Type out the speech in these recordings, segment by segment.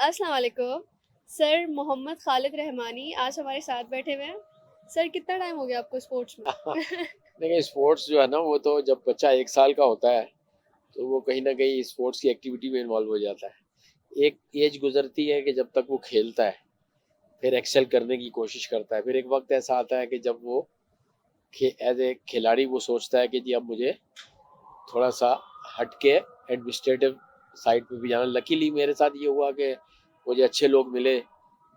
अस्सलाम वालेकुम। सर मोहम्मद खालिद रहमानी आज हमारे साथ बैठे हुए हैं। सर कितना टाइम हो गया आपको स्पोर्ट्स में? देखिए स्पोर्ट्स जो है ना वो तो जब बच्चा 1 साल का होता है तो वो कहीं ना कहीं स्पोर्ट्स की एक्टिविटी में इन्वॉल्व हो जाता है। एक एज गुजरती है कि जब तक वो खेलता है, फिर एक्सेल करने की कोशिश करता है, फिर एक वक्त ऐसा आता है कि जब वो एज ए खिलाड़ी वो सोचता है कि जी अब मुझे थोड़ा सा हट के एडमिनिस्ट्रेटिव साइड पे भी जाना। लकीली मेरे साथ ये हुआ कि मुझे अच्छे लोग मिले,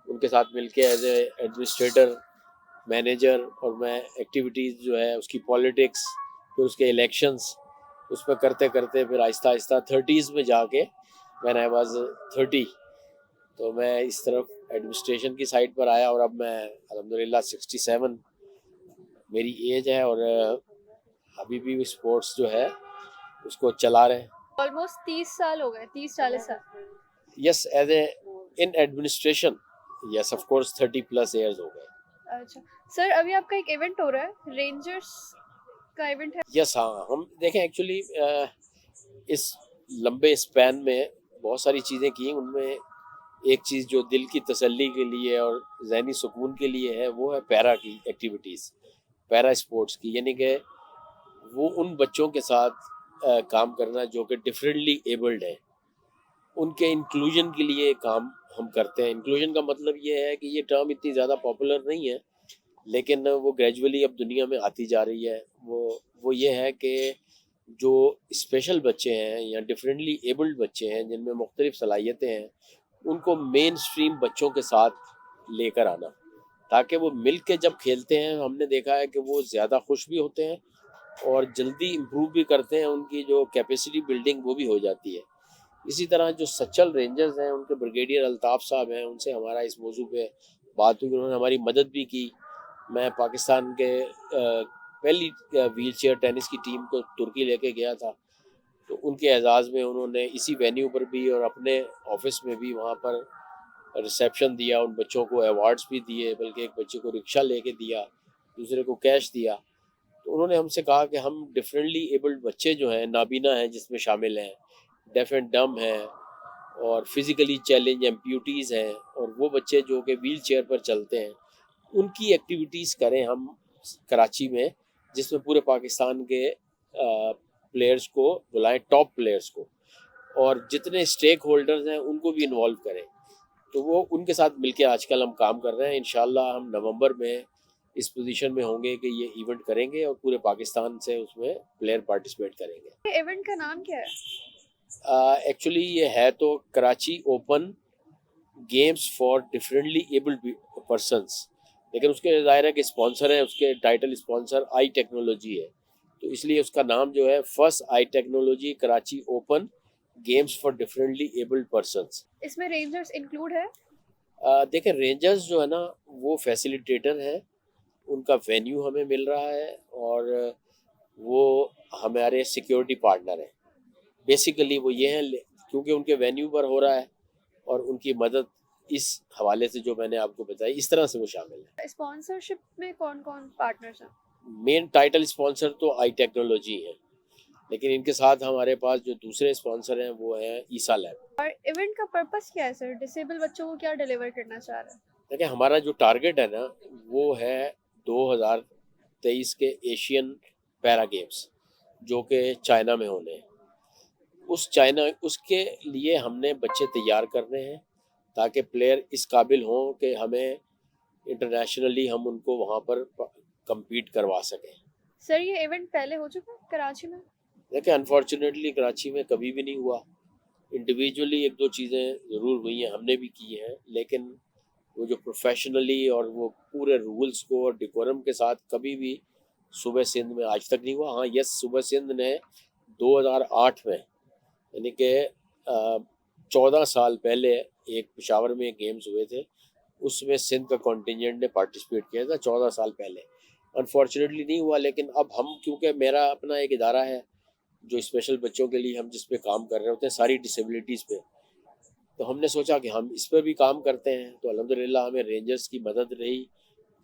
उनके साथ मिलके एज ए एडमिनिस्ट्रेटर, मैनेजर, और मैं एक्टिविटीज़ जो है उसकी पॉलिटिक्स, फिर उसके इलेक्शंस, उस पर करते करते फिर आहिस्ता आहिस्ता थर्टीज़ में जाके व्हेन आई वाज 30 तो मैं इस तरफ एडमिनिस्ट्रेशन की साइड पर आया, और अब मैं अल्हम्दुलिल्लाह 67 मेरी एज है, और अभी भी स्पोर्ट्स जो है उसको चला रहे हैं। ऑलमोस्ट 30 साल हो गए, 30-40 साल। Yes, as a in administration, yes of course 30+ years हो गए। अच्छा। सर अभी आपका एक इवेंट हो रहा है, रेंजर्स का इवेंट है। यस, हाँ, हम देखें एक्चुअली इस लंबे स्पैन में बहुत सारी चीज़ें की। उनमें एक चीज़ जो दिल की तसल्ली के लिए और ज़हनी सुकून के लिए है वो है पैरा की एक्टिविटीज़, पैरा स्पोर्ट्स की, यानी कि वो उन बच्चों के साथ काम करना जो कि डिफरेंटली एबल्ड हैं, उनके इंक्लूजन के लिए काम हम करते हैं। इंक्लूजन का मतलब ये है कि ये टर्म इतनी ज़्यादा पॉपुलर नहीं है, लेकिन वो ग्रेजुअली अब दुनिया में आती जा रही है। वो ये है कि जो स्पेशल बच्चे हैं या डिफरेंटली एबल्ड बच्चे हैं जिनमें मुख्तलिफ सलाहियतें हैं, उनको मेन स्ट्रीम बच्चों के साथ लेकर आना, ताकि वो मिल के जब खेलते हैं हमने देखा है कि वो ज़्यादा खुश भी होते हैं और जल्दी इम्प्रूव भी करते हैं। उनकी जो कैपेसिटी बिल्डिंग वो भी हो जाती है। इसी तरह जो सचल रेंजर्स हैं उनके ब्रिगेडियर अल्ताफ़ साहब हैं, उनसे हमारा इस मौजू पे बात हुई, उन्होंने हमारी मदद भी की। मैं पाकिस्तान के पहली व्हील चेयर टेनिस की टीम को तुर्की लेके गया था, तो उनके एजाज़ में उन्होंने इसी वेन्यू पर भी और अपने ऑफिस में भी वहाँ पर रिसेप्शन दिया, उन बच्चों को अवार्ड्स भी दिए, बल्कि एक बच्चे को रिक्शा लेके दिया, दूसरे को कैश दिया। तो उन्होंने हमसे कहा कि हम डिफरेंटली एबल्ड बच्चे जो हैं, नाबीना हैं जिसमें शामिल हैं, डेफ एंड डम हैं, और फिज़िकली चैलेंज एम्प्यूटीज़ हैं, और वो बच्चे जो कि व्हील चेयर पर चलते हैं, उनकी एक्टिविटीज़ करें हम कराची में, जिसमें पूरे पाकिस्तान के प्लेयर्स को बुलाएं, टॉप प्लेयर्स को, और जितने स्टेक होल्डर्स हैं उनको भी इन्वॉल्व करें। तो वो उनके साथ मिलके आजकल हम काम कर रहे हैं। इंशाल्लाह हम नवंबर में इस पोजीशन में होंगे कि ये इवेंट करेंगे और पूरे पाकिस्तान से उसमें प्लेयर पार्टिसिपेट करेंगे। ये इवेंट का नाम क्या है? एक्चुअली ये है तो Karachi open games for differently abled persons, लेकिन उसके ज़ाहिर है कि स्पॉन्सर है, उसके टाइटल स्पॉन्सर आई टेक्नोलॉजी है, तो इसलिए उसका नाम जो है first I technology Karachi open games for differently abled persons. इसमें रेंजर्स इंक्लूड है? देखें रेंजर्स जो है ना वो फैसिलिटेटर है, उनका वेन्यू हमें मिल रहा है, और वो हमारे सिक्योरिटी पार्टनर हैं। बेसिकली वो ये हैं क्योंकि उनके वेन्यू पर हो रहा है, और उनकी मदद इस हवाले से जो मैंने आपको बताई इस तरह से वो शामिल है। स्पॉन्सरशिप में कौन-कौन पार्टनर्स हैं? मेन टाइटल स्पॉन्सर तो आई टेक्नोलॉजी है, लेकिन इनके साथ हमारे पास जो दूसरे स्पॉन्सर हैं वो हैं ईसा लैब। और इवेंट का पर्पस क्या है सर? डिसेबल बच्चों को क्या डिलीवर करना चाह रहा है? देखिए हमारा जो टारगेट है ना वो है 2023 के एशियन पैरा गेम्स जो कि चाइना में होने हैं। उस चाइना उसके लिए हमने बच्चे तैयार करने हैं, ताकि प्लेयर इस काबिल हों कि हमें इंटरनेशनली हम उनको वहाँ पर compete करवा सकें। सर ये इवेंट पहले हो चुका है कराची में? देखिए अनफॉर्चुनेटली कराची में कभी भी नहीं हुआ। इंडिविजुअली एक दो चीज़ें ज़रूर हुई हैं, हमने भी की हैं, लेकिन वो जो प्रोफेशनली और वो पूरे रूल्स को और डिकोरम के साथ कभी भी सूबे सिंध में आज तक नहीं हुआ। हाँ यस, सूबे सिंध ने 2008 में, यानी कि 14 साल पहले एक पेशावर में गेम्स हुए थे, उसमें सिंध का कॉन्टिजेंट ने पार्टिसिपेट किया था 14 साल पहले। अनफॉर्चुनेटली नहीं हुआ, लेकिन अब हम, क्योंकि मेरा अपना एक इदारा है जो स्पेशल बच्चों के लिए हम जिस पे काम कर रहे होते हैं सारी डिसेबिलिटीज़ पे, तो हमने सोचा कि हम इस पर भी काम करते हैं। तो अल्हम्दुलिल्लाह हमें रेंजर्स की मदद रही,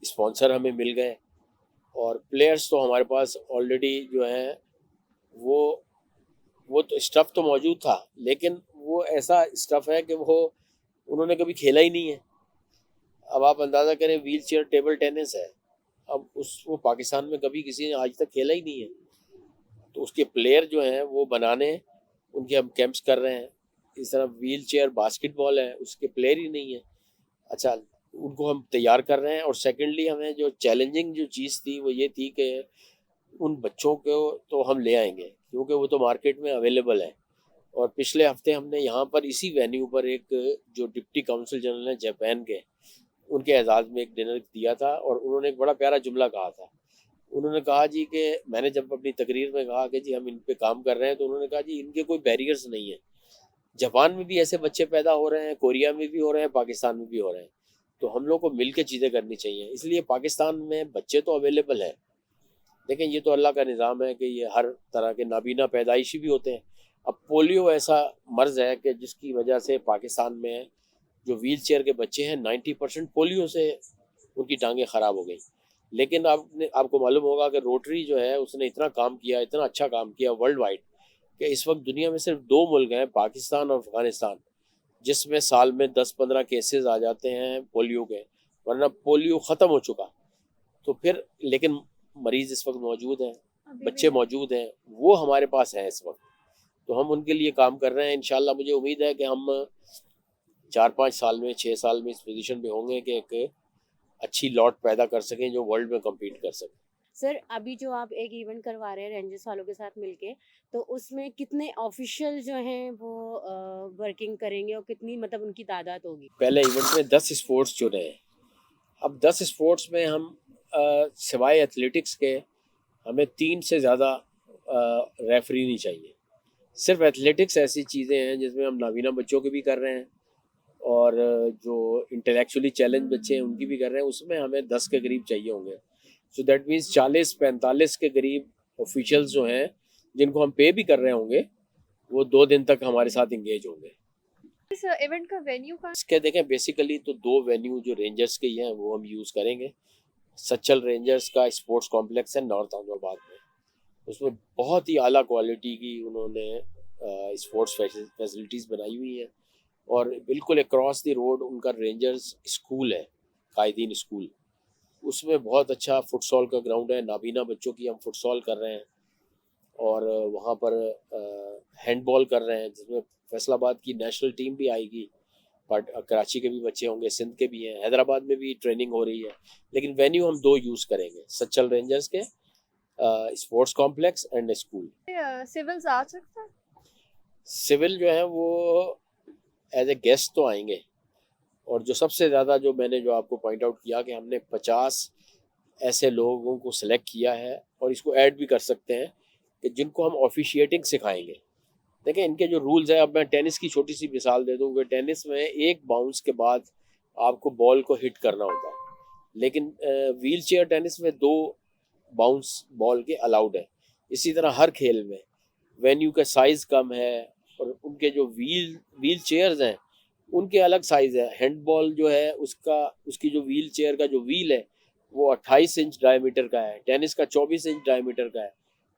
स्पॉन्सर हमें मिल गए, और प्लेयर्स तो हमारे पास ऑलरेडी जो हैं वो वो तो स्टफ़ तो मौजूद था, लेकिन वो ऐसा स्टफ़ है कि वो उन्होंने कभी खेला ही नहीं है। अब आप अंदाज़ा करें, व्हील चेयर टेबल टेनिस है, अब वो पाकिस्तान में कभी किसी ने आज तक खेला ही नहीं है। तो उसके प्लेयर जो हैं वो बनाने हैं, उनके हम कैंप्स कर रहे हैं। इस तरह व्हील चेयर बास्केटबॉल है, उसके प्लेयर ही नहीं है। अच्छा, उनको हम तैयार कर रहे हैं। और सेकेंडली हमें जो चैलेंजिंग जो चीज़ थी वो ये थी कि उन बच्चों को तो हम ले आएंगे क्योंकि वो तो मार्केट में अवेलेबल है। और पिछले हफ्ते हमने यहाँ पर इसी वेन्यू पर एक जो डिप्टी काउंसिल जनरल हैं जापान के, उनके एजाज़ में एक डिनर दिया था और उन्होंने एक बड़ा प्यारा जुमला कहा था। उन्होंने कहा जी कि मैंने जब अपनी तकरीर में कहा कि जी हम इन पे काम कर रहे हैं, तो उन्होंने कहा जी इनके कोई बैरियर्स नहीं है। जापान में भी ऐसे बच्चे पैदा हो रहे हैं, कोरिया में भी हो रहे हैं, पाकिस्तान में भी हो रहे हैं। तो हम लोग को मिल के चीज़ें करनी चाहिए। इसलिए पाकिस्तान में बच्चे तो अवेलेबल हैं, लेकिन ये तो अल्लाह का निज़ाम है कि ये हर तरह के नाबीना पैदाइशी भी होते हैं। अब पोलियो ऐसा मर्ज़ है कि जिसकी वजह से पाकिस्तान में जो व्हील चेयर के बच्चे हैं 90% पोलियो से उनकी टांगें ख़राब हो गई। लेकिन आपको मालूम होगा कि रोटरी जो है उसने इतना काम किया, इतना अच्छा काम किया वर्ल्ड वाइड, कि इस वक्त दुनिया में सिर्फ 2 मुल्क हैं, पाकिस्तान और अफ़गानिस्तान, जिसमें साल में 10-15 केसेस आ जाते हैं पोलियो के, वरना पोलियो ख़त्म हो चुका। तो फिर लेकिन मरीज़ इस वक्त मौजूद हैं, अभी भी बच्चे है। मौजूद हैं, वो हमारे पास हैं इस वक्त। तो हम उनके लिए काम कर रहे हैं। इंशाल्लाह मुझे उम्मीद है कि हम 4-5 साल में, 6 साल में इस पोजीशन पे होंगे कि एक अच्छी लॉट पैदा कर सकें जो वर्ल्ड में कम्पीट कर सकें। सर अभी जो आप एक इवेंट करवा रहे हैं रेंजर्स वालों के साथ मिलके, तो उसमें कितने ऑफिशियल जो हैं वो वर्किंग करेंगे और कितनी मतलब उनकी तादाद होगी? पहले इवेंट में 10 स्पोर्ट्स चुने हैं। अब 10 स्पोर्ट्स में हम सिवाय एथलेटिक्स के हमें 3 से ज़्यादा रेफरी नहीं चाहिए। सिर्फ एथलेटिक्स ऐसी चीज़ें हैं जिसमें हम नाबीना बच्चों के भी कर रहे हैं और जो इंटेलेक्चुअली चैलेंज बच्चे हैं उनकी भी कर रहे हैं, उसमें हमें 10 के करीब चाहिए होंगे। सो दैट मीन्स 40-45 के करीब ऑफिशियल्स जो हैं जिनको हम पे भी कर रहे होंगे, वो 2 दिन तक हमारे साथ इंगेज होंगे। इस इवेंट का वेन्यू कहाँ? इसके देखें बेसिकली तो 2 वेन्यू जो रेंजर्स के ही हैं वो हम यूज़ करेंगे। सच्चल रेंजर्स का स्पोर्ट्स कॉम्प्लेक्स है नॉर्थ अहमदाबाद में, उसमें बहुत ही आला क्वालिटी की उन्होंने स्पोर्ट्स फैसिलिटीज़ बनाई हुई हैं और बिल्कुल अक्रॉस द रोड उनका रेंजर्स स्कूल है, कायदीन स्कूल। उसमें बहुत अच्छा फुटसॉल का ग्राउंड है, नाबीना बच्चों की हम फुटसॉल कर रहे हैं और वहाँ पर हैंडबॉल कर रहे हैं जिसमें फैसलाबाद की नेशनल टीम भी आएगी, बट कराची के भी बच्चे होंगे, सिंध के भी हैं, हैदराबाद में भी ट्रेनिंग हो रही है। लेकिन वेन्यू हम 2 यूज़ करेंगे, सच्चल रेंजर्स के sports complex and school. Civils आ सकता है? सिविल जो है वो एज ए गेस्ट तो आएंगे और जो सबसे ज़्यादा जो मैंने जो आपको पॉइंट आउट किया कि हमने 50 ऐसे लोगों को सिलेक्ट किया है और इसको ऐड भी कर सकते हैं कि जिनको हम ऑफिशिएटिंग सिखाएंगे। देखिए इनके जो रूल्स हैं, अब मैं टेनिस की छोटी सी मिसाल दे दूँ कि टेनिस में एक बाउंस के बाद आपको बॉल को हिट करना होता है, लेकिन व्हील चेयर टेनिस में 2 बाउंस बॉल के अलाउड है। इसी तरह हर खेल में वेन्यू का साइज़ कम है और उनके जो व्हील चेयर्स हैं उनके अलग साइज़ है। हैंडबॉल जो है उसकी जो व्हील चेयर का जो व्हील है वो 28 इंच डायमीटर का है, टेनिस का 24 इंच डायमीटर का है,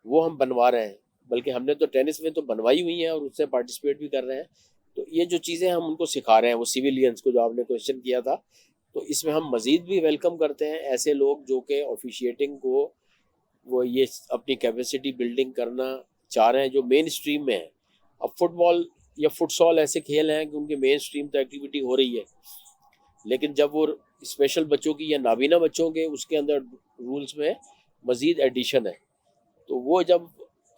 वो हम बनवा रहे हैं। बल्कि हमने तो टेनिस में तो बनवाई हुई हैं और उससे पार्टिसिपेट भी कर रहे हैं। तो ये जो चीज़ें हम उनको सिखा रहे हैं वो सिविलियंस को, जो आपने क्वेश्चन किया था, तो इसमें हम मज़ीद भी वेलकम करते हैं ऐसे लोग जो कि ऑफिशिएटिंग को वो ये अपनी कैपेसिटी बिल्डिंग करना चाह रहे हैं जो मेन स्ट्रीम में है। अब फुटबॉल या फुटसॉल ऐसे खेल हैं कि उनके मेन स्ट्रीम तो एक्टिविटी हो रही है, लेकिन जब वो स्पेशल बच्चों की या नाबीना बच्चों के उसके अंदर रूल्स में मज़ीद एडिशन है, तो वो जब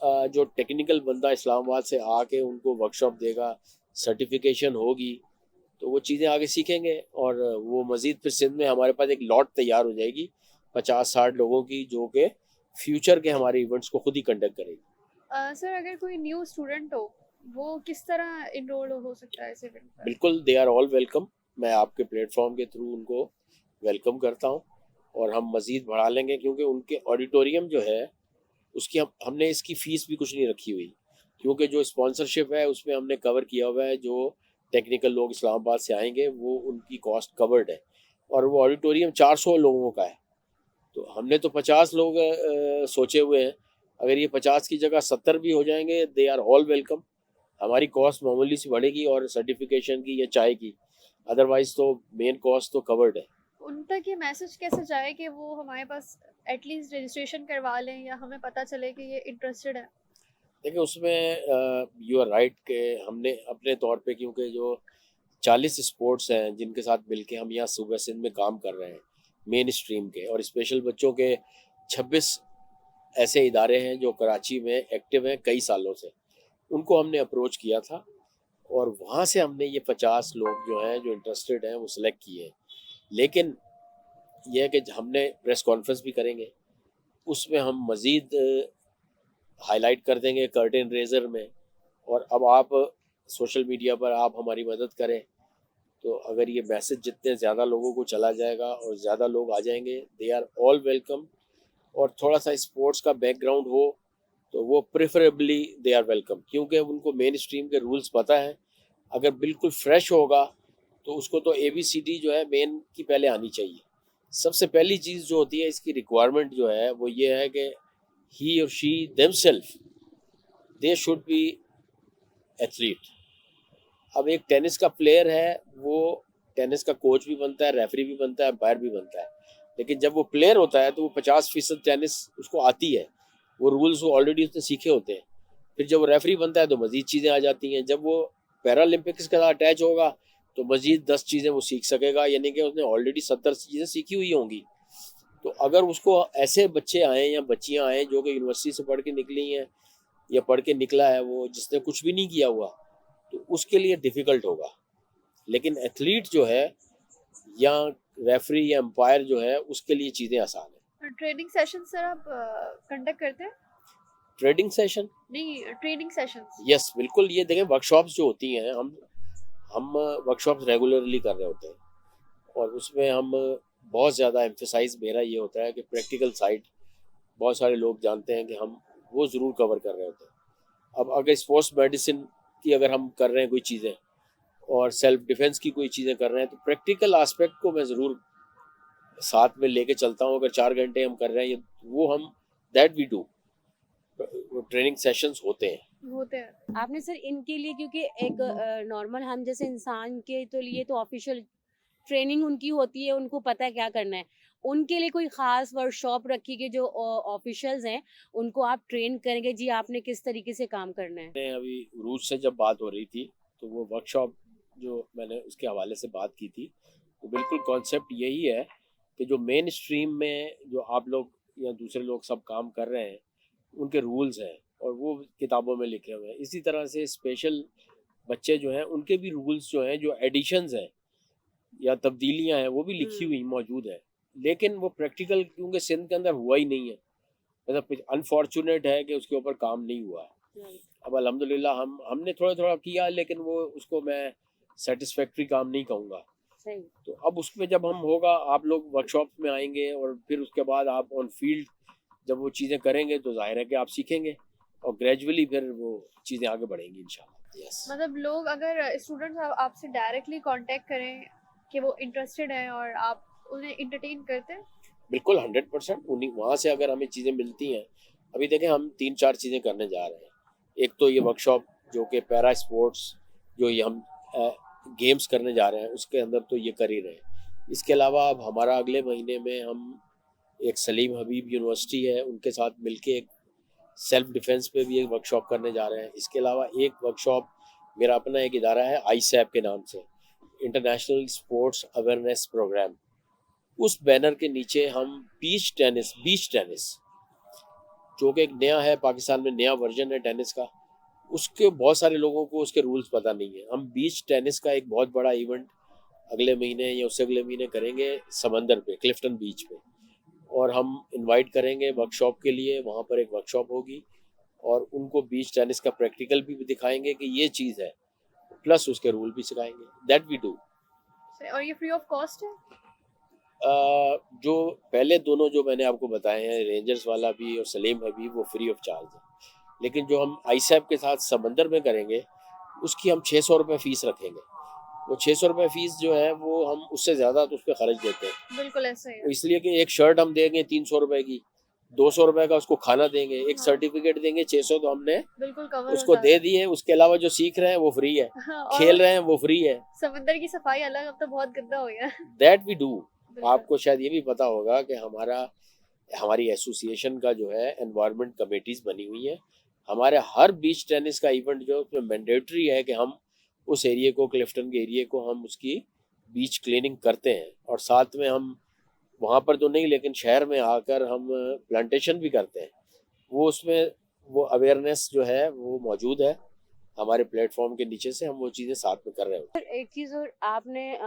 जो टेक्निकल बंदा इस्लामाबाद से आके उनको वर्कशॉप देगा, सर्टिफिकेशन होगी, तो वो चीज़ें आगे सीखेंगे और वो मज़ीद फिर सिंध में हमारे पास एक लॉट तैयार हो जाएगी 50-60 लोगों की, जो कि फ्यूचर के हमारे इवेंट्स को खुद ही कंडक्ट करेगी। सर अगर कोई न्यू स्टूडेंट हो, वो किस तरह इनरोल हो सकता है इस इवेंट पर? बिल्कुल, दे आर ऑल वेलकम। मैं आपके प्लेटफॉर्म के थ्रू उनको वेलकम करता हूँ और हम मज़ीद बढ़ा लेंगे क्योंकि उनके ऑडिटोरियम जो है उसकी हमने इसकी फ़ीस भी कुछ नहीं रखी हुई, क्योंकि जो स्पॉन्सरशिप है उसमें हमने कवर किया हुआ है, जो टेक्निकल लोग इस्लामाबाद से आएंगे वो उनकी कॉस्ट कवर्ड है और वो ऑडिटोरियम 400 लोगों का है। तो हमने तो 50 लोग सोचे हुए हैं, अगर ये 50 की जगह 70 भी हो जाएंगे, दे आर ऑल वेलकम। हमारी कॉस्ट मामूली सी बढ़ेगी और सर्टिफिकेशन की या चाय की, अदरवाइज तो मेन कॉस्ट तो कवर्ड है। उन तक ये मैसेज कैसे जाए कि वो हमारे पास एटलीस्ट रजिस्ट्रेशन करवा लें या हमें पता चले कि ये इंटरेस्टेड है? देखिए उसमें यू आर राइट कि हमने अपने तौर पे, क्योंकि जो 40 स्पोर्ट्स हैं जिनके साथ मिलके हम यहाँ सूबा सिंध में काम कर रहे हैं मेन स्ट्रीम के, और स्पेशल बच्चों के 26 ऐसे इदारे हैं जो कराची में एक्टिव हैं कई सालों से, उनको हमने अप्रोच किया था और वहाँ से हमने ये 50 लोग जो हैं जो इंटरेस्टेड हैं वो सिलेक्ट किए हैं। लेकिन यह है कि हमने प्रेस कॉन्फ्रेंस भी करेंगे, उसमें हम मज़ीद हाईलाइट कर देंगे कर्टेन रेजर में। और अब आप सोशल मीडिया पर आप हमारी मदद करें तो अगर ये मैसेज जितने ज़्यादा लोगों को चला जाएगा और ज़्यादा लोग आ जाएंगे, दे आर ऑल वेलकम। और थोड़ा सा स्पोर्ट्स का बैकग्राउंड हो तो वो प्रेफरेबली दे आर वेलकम, क्योंकि उनको मेन स्ट्रीम के रूल्स पता है। अगर बिल्कुल फ्रेश होगा तो उसको तो ABCD जो है मेन की पहले आनी चाहिए। सबसे पहली चीज़ जो होती है इसकी रिक्वायरमेंट जो है वो ये है कि he or she themselves they should be athlete। अब एक टेनिस का प्लेयर है वो टेनिस का कोच भी बनता है, रेफरी भी बनता है, अंपायर भी बनता है, लेकिन जब वो प्लेयर होता है तो वो 50% टेनिस उसको आती है, वो रूल्स वो ऑलरेडी उसने सीखे होते हैं। फिर जब वो रेफरी बनता है तो मजीद चीज़ें आ जाती हैं। जब वो पैरालंपिक्स के साथ अटैच होगा तो मजीद 10 चीज़ें वो सीख सकेगा, यानी कि उसने ऑलरेडी 70 चीज़ें सीखी हुई होंगी। तो अगर उसको ऐसे बच्चे आए या बच्चियां आए जो कि यूनिवर्सिटी से पढ़ के निकली हैं या पढ़ के निकला है वो जिसने कुछ भी नहीं किया हुआ, तो उसके लिए डिफ़िकल्ट होगा। लेकिन एथलीट जो है या रेफरी या एम्पायर जो है उसके लिए चीज़ें आसान है। ट्रेनिंग सेशन सर आप कंडक्ट करते हैं? ट्रेडिंग सेशन, नहीं, ट्रेनिंग सेशंस। यस बिल्कुल। ये देखें वर्कशॉप्स जो होती हैं हम वर्कशॉप्स रेगुलरली कर रहे होते हैं और उसमें हम बहुत ज़्यादा एम्फेसाइज मेरा ये होता है कि प्रैक्टिकल साइड बहुत सारे लोग जानते हैं कि हम वो ज़रूर कवर कर रहे होते हैं। अब अगर स्पोर्ट्स मेडिसिन की अगर हम कर रहे हैं कोई चीज़ें और सेल्फ डिफेंस की कोई चीज़ें कर रहे हैं तो प्रैक्टिकल आस्पेक्ट को मैं ज़रूर साथ में लेके चलता हूँ। अगर 4 घंटे हम कर रहे हैं वो हम that we do, training sessions होते हैं। आपने सर इनके लिए, क्योंकि एक नॉर्मल हम जैसे इंसान के तो लिए तो ऑफिशियल ट्रेनिंग उनकी होती है, उनको पता है क्या करना है। उनके लिए कोई खास वर्कशॉप रखी कि जो ऑफिशियल्स हैं उनको आप ट्रेन करेंगे, जी आपने किस तरीके से काम करना है। अभी रूस से जब बात हो रही थी तो वो वर्कशॉप जो मैंने उसके हवाले से बात की थी, तो बिल्कुल कॉन्सेप्ट यही है कि जो मेन स्ट्रीम में जो आप लोग या दूसरे लोग सब काम कर रहे हैं उनके रूल्स हैं और वो किताबों में लिखे हुए हैं। इसी तरह से स्पेशल बच्चे जो हैं उनके भी रूल्स जो हैं, जो एडिशंस हैं या तब्दीलियां हैं वो भी लिखी हुई मौजूद है, लेकिन वो प्रैक्टिकल क्योंकि सिंध के अंदर हुआ ही नहीं है, मतलब अनफॉर्चुनेट है कि उसके ऊपर काम नहीं हुआ है। अब अल्हम्दुलिल्लाह हमने थोड़ा थोड़ा किया, लेकिन वो उसको मैं सेटिस्फैक्ट्री काम नहीं कहूँगा। सही। तो अब उसमें जब हम होगा आप लोग वर्कशॉप में आएंगे और फिर उसके बाद आप ऑन फील्ड जब वो चीज़ें करेंगे तो जाहिर है कि आप सीखेंगे और ग्रेजुअली फिर वो चीज़ें आगे बढ़ेंगी इंशाल्लाह। यस, मतलब लोग अगर स्टूडेंट्स आपसे डायरेक्टली कांटेक्ट करें कि वो इंटरेस्टेड हैं और आप उन्हें इंटरटेन करते हैं? बिल्कुल 100% उन्हीं वहाँ से अगर हमें चीज़ें मिलती हैं। अभी देखें हम 3-4 चीज़ें करने जा रहे हैं। एक तो ये वर्कशॉप जो कि पैरा स्पोर्ट्स जो ये हम गेम्स करने जा रहे हैं उसके अंदर तो ये कर ही रहे हैं। इसके अलावा अब हमारा अगले महीने में हम एक सलीम हबीब यूनिवर्सिटी है उनके साथ मिलके एक सेल्फ डिफेंस पे भी एक वर्कशॉप करने जा रहे हैं। इसके अलावा एक वर्कशॉप मेरा अपना एक इदारा है ISAP के नाम से, इंटरनेशनल स्पोर्ट्स अवेयरनेस प्रोग्राम, उस बैनर के नीचे हम बीच टेनिस जो कि एक नया है, पाकिस्तान में नया वर्जन है टेनिस का, उसके बहुत सारे लोगों को उसके रूल्स पता नहीं है। हम बीच टेनिस का एक बहुत बड़ा इवेंट अगले महीने या उससे अगले महीने करेंगे समंदर पे, क्लिफ्टन बीच पे, और हम इनवाइट करेंगे वर्कशॉप के लिए। वहाँ पर एक वर्कशॉप होगी और उनको बीच टेनिस का प्रैक्टिकल भी दिखाएंगे कि ये चीज़ है, प्लस उसके रूल भी सिखाएंगे। That we do. और ये फ्री ऑफ कॉस्ट है? जो पहले दोनों जो मैंने आपको बताए हैं, रेंजर्स वाला भी और सलीम हबीब, वो फ्री ऑफ चार्ज है। लेकिन जो हम ISAP के साथ समंदर में करेंगे उसकी हम 600 रुपये फ़ीस रखेंगे। वो 600 रुपये फ़ीस जो है वो हम उससे ज़्यादा तो उस पर खर्च देते हैं। बिल्कुल ऐसा ही है। इसलिए कि एक शर्ट हम देंगे 300 रुपये की, 200 रुपए का उसको खाना देंगे, एक हाँ। सर्टिफिकेट देंगे, 600 तो हमने बिल्कुल कवर उसको होता दे है। दिए। उसके अलावा जो सीख रहे हैं वो फ्री है, हाँ, खेल और रहे हैं वो फ्री है। समंदर की सफाई अलग, अब तो बहुत गंदा हो गया है। That we do. बिल्कुल। आपको शायद ये भी पता होगा कि हमारी एसोसिएशन का जो है एनवायरनमेंट कमेटीज बनी हुई है। हमारे हर बीच टेनिस का इवेंट जो है उसमें मैंडेटरी है कि हम उस एरिया को, क्लिफ्टन के एरिया को, हम उसकी बीच क्लीनिंग करते हैं। और साथ में हम वहाँ पर तो नहीं, लेकिन शहर में आकर हम प्लांटेशन भी करते हैं। वो उसमें वो अवेयरनेस जो है वो मौजूद है। हमारे प्लेटफॉर्म के नीचे से हम वो चीज़ें साथ में कर रहे होते हैं। एक चीज़ और आपने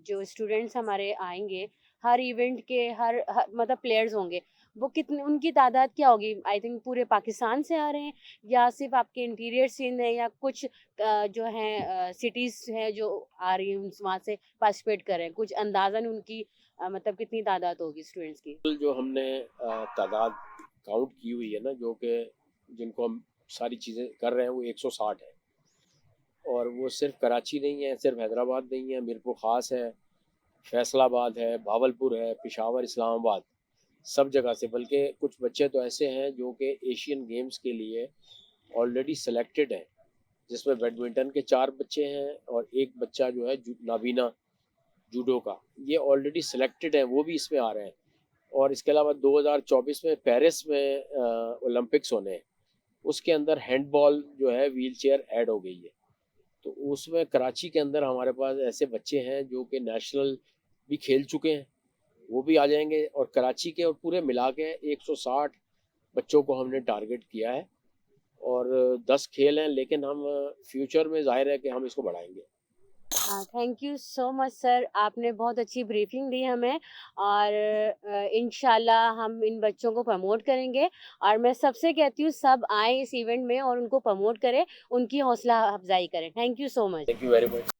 जो स्टूडेंट्स हमारे आएंगे हर इवेंट के मतलब प्लेयर्स होंगे, वो कितने, उनकी तादाद क्या होगी? आई थिंक पूरे पाकिस्तान से आ रहे हैं या सिर्फ आपके इंटीरियर सीन है, या कुछ जो हैं सिटीज़ हैं जो आ रही हैं वहाँ से पार्टिसिपेट कर रहे हैं? कुछ अंदाज़न उनकी मतलब कितनी तादाद होगी स्टूडेंट्स की? जो हमने तादाद काउंट की हुई है ना, जो कि जिनको हम सारी चीज़ें कर रहे हैं, वो 160 है। और वो सिर्फ कराची नहीं है, सिर्फ हैदराबाद नहीं है, मीरपुर ख़ास है, फैसलाबाद है, भावलपुर है, पेशावर, इस्लामाबाद, सब जगह से। बल्कि कुछ बच्चे तो ऐसे हैं जो कि एशियन गेम्स के लिए ऑलरेडी सेलेक्टेड हैं, जिसमें बैडमिंटन के 4 बच्चे हैं और एक बच्चा जो है नाबीना जूडो का, ये ऑलरेडी सिलेक्टेड है, वो भी इसमें आ रहे हैं। और इसके अलावा 2024 में पेरिस में ओलंपिक्स होने हैं, उसके अंदर हैंडबॉल जो है व्हील चेयर ऐड हो गई है। तो उसमें कराची के अंदर हमारे पास ऐसे बच्चे हैं जो कि नेशनल भी खेल चुके हैं, वो भी आ जाएंगे। और कराची के और पूरे मिला के 160 बच्चों को हमने टारगेट किया है। और 10 खेल हैं, लेकिन हम फ्यूचर में जाहिर है कि हम इसको बढ़ाएंगे। Thank you so much sir, आपने बहुत अच्छी ब्रीफिंग दी हमें, और इंशाल्लाह हम इन बच्चों को प्रमोट करेंगे। और मैं सबसे कहती हूँ सब आए इस इवेंट में और उनको प्रमोट करें, उनकी हौसला अफजाई करें। Thank you so much. Thank you very much.